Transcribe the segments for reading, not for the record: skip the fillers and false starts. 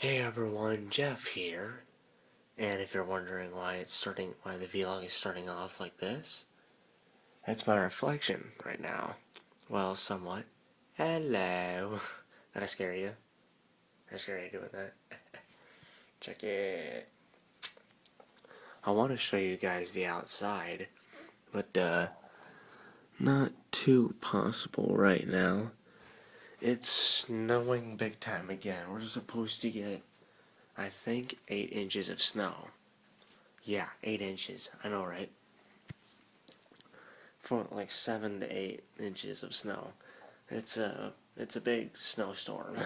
Hey everyone, Jeff here. And if you're wondering why the vlog is starting off like this, it's my reflection right now. Well, somewhat. Hello. Did I scare you? Did I scare you doing that? Check it. I want to show you guys the outside, but not too possible right now. It's snowing big time again. We're supposed to get, I think, 8 inches of snow. Yeah, 8 inches. I know, right? For like 7 to 8 inches of snow. It's a big snowstorm.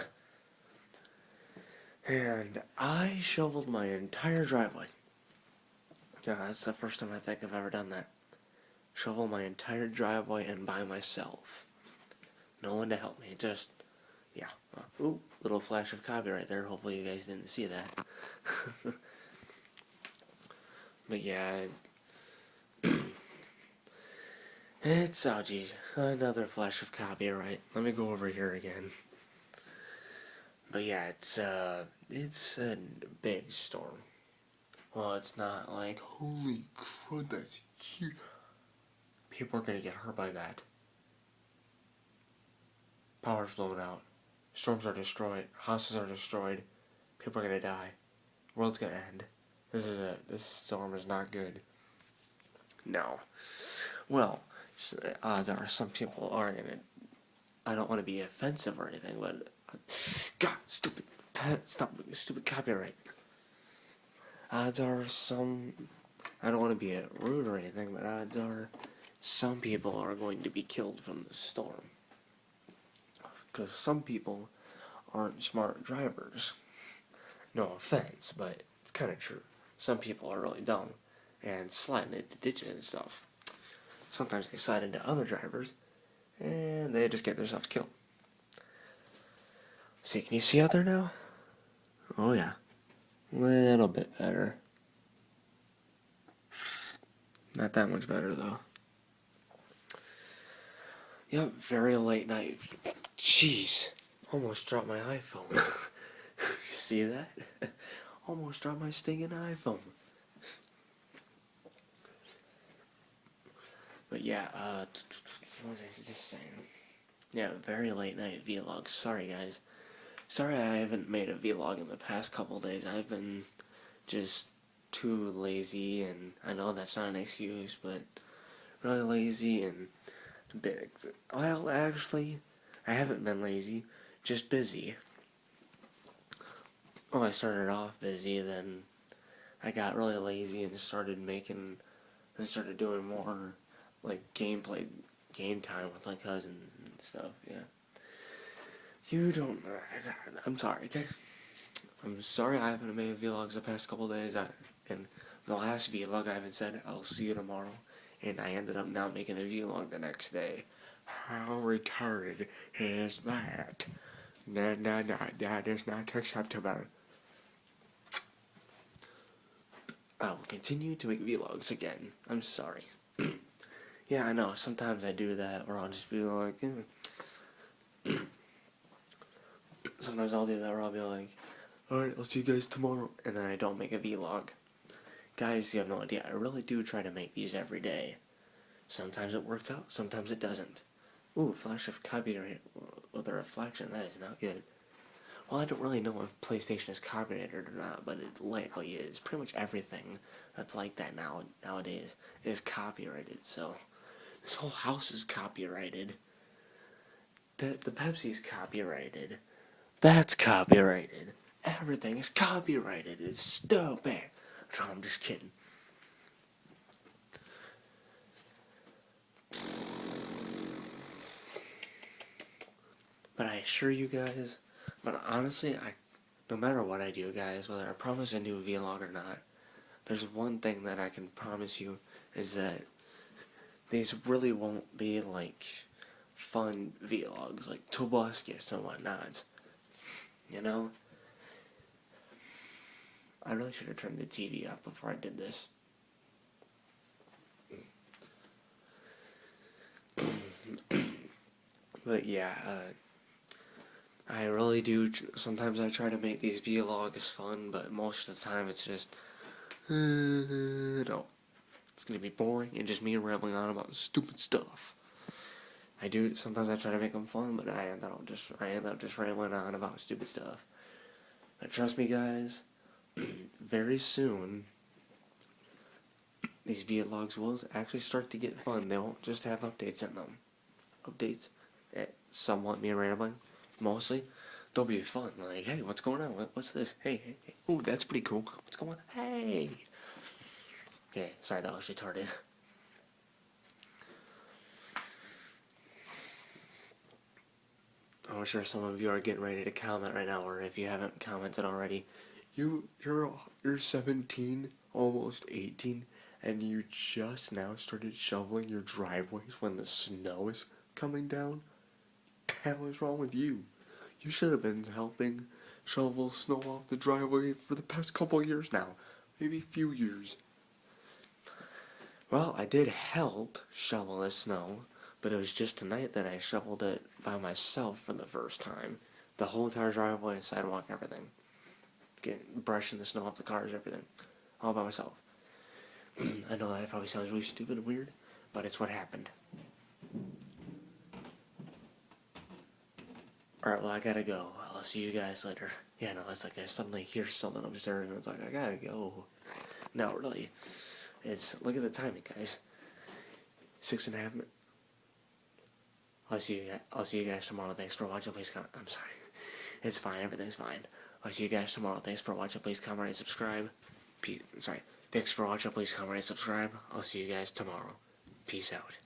And I shoveled my entire driveway. Yeah, that's the first time I think I've ever done that. Shovel my entire driveway and by myself. No one to help me. Just, yeah. Ooh, little flash of copyright there. Hopefully you guys didn't see that. But yeah, it's, oh geez, another flash of copyright. Let me go over here again. But yeah, it's a big storm. Well, it's not like, holy crud, that's huge. People are gonna get hurt by that. Power's blown out. Storms are destroyed. Houses are destroyed. People are gonna die. World's gonna end. This storm is not good. No. Well, there are some people are gonna. I don't want to be offensive or anything, but God, stupid, stop, stupid copyright. Odds are some. I don't want to be rude or anything, but odds are some people are going to be killed from the storm. Because some people aren't smart drivers. No offense, but it's kind of true. Some people are really dumb and sliding into ditches and stuff. Sometimes they slide into other drivers and they just get themselves killed. See, can you see out there now? Oh yeah. Little bit better. Not that much better though. Yep, very late night. Jeez, almost dropped my iPhone. You see that? Almost dropped my stinking iPhone. But yeah, what was I just saying? Yeah, very late night vlog. Sorry guys. Sorry I haven't made a vlog in the past couple days. I've been just too lazy, and I know that's not an excuse, but really lazy and big. Well, actually, I haven't been lazy, just busy. Well, I started off busy, then I got really lazy and started doing more like game time with my cousin and stuff. Yeah. You don't. I'm sorry. Okay. I'm sorry I haven't made vlogs the past couple days. And the last vlog I even said I'll see you tomorrow, and I ended up not making a vlog the next day. How retarded is that? No, that is not acceptable. I will continue to make vlogs again. I'm sorry. Yeah, I know. Sometimes I do that, or I'll just be like. Sometimes I'll do that, or I'll be like, alright, I'll see you guys tomorrow, and then I don't make a vlog. Guys, you have no idea. I really do try to make these every day. Sometimes it works out, sometimes it doesn't. Ooh, flash of copyright with a reflection. That is not good. Well, I don't really know if PlayStation is copyrighted or not, but it likely is. Pretty much everything that's like that nowadays is copyrighted. So this whole house is copyrighted. The Pepsi's copyrighted. That's copyrighted. Everything is copyrighted. It's stupid. No, I'm just kidding. But I assure you guys, but honestly, no matter what I do, guys, whether I promise a new vlog or not, there's one thing that I can promise you is that these really won't be like fun vlogs, like Tobuscus and whatnot. You know? I really should have turned the TV up before I did this. But yeah, I really do. Sometimes I try to make these vlogs fun, but most of the time it's just, no. It's gonna be boring and just me rambling on about stupid stuff. Sometimes I try to make them fun, but I end up just rambling on about stupid stuff. But trust me, guys, very soon, these vlogs will actually start to get fun. They won't just have updates in them. Updates, somewhat me rambling, mostly. They'll be fun, like, hey, what's going on? What's this? Hey, ooh, that's pretty cool. What's going on? Hey! Okay, sorry, that was retarded. I'm sure some of you are getting ready to comment right now, or if you haven't commented already, you're 17, almost 18, and you just now started shoveling your driveways when the snow is coming down? What the hell is wrong with you? You should have been helping shovel snow off the driveway for the past couple years now, maybe a few years. Well, I did help shovel the snow, but it was just tonight that I shoveled it by myself for the first time. The whole entire driveway, sidewalk, everything. Brushing the snow off the cars, everything. All by myself. I know that probably sounds really stupid and weird, but it's what happened. Alright, well, I gotta go. I'll see you guys later. Yeah, no, it's like I suddenly hear something upstairs and it's like, I gotta go. No, really. Look at the timing, guys. 6.5 minutes. I'll see you guys tomorrow. Thanks for watching. Please comment. I'm sorry. It's fine. Everything's fine. I'll see you guys tomorrow. Thanks for watching. Please comment and subscribe. Sorry. Thanks for watching. Please comment and subscribe. I'll see you guys tomorrow. Peace out.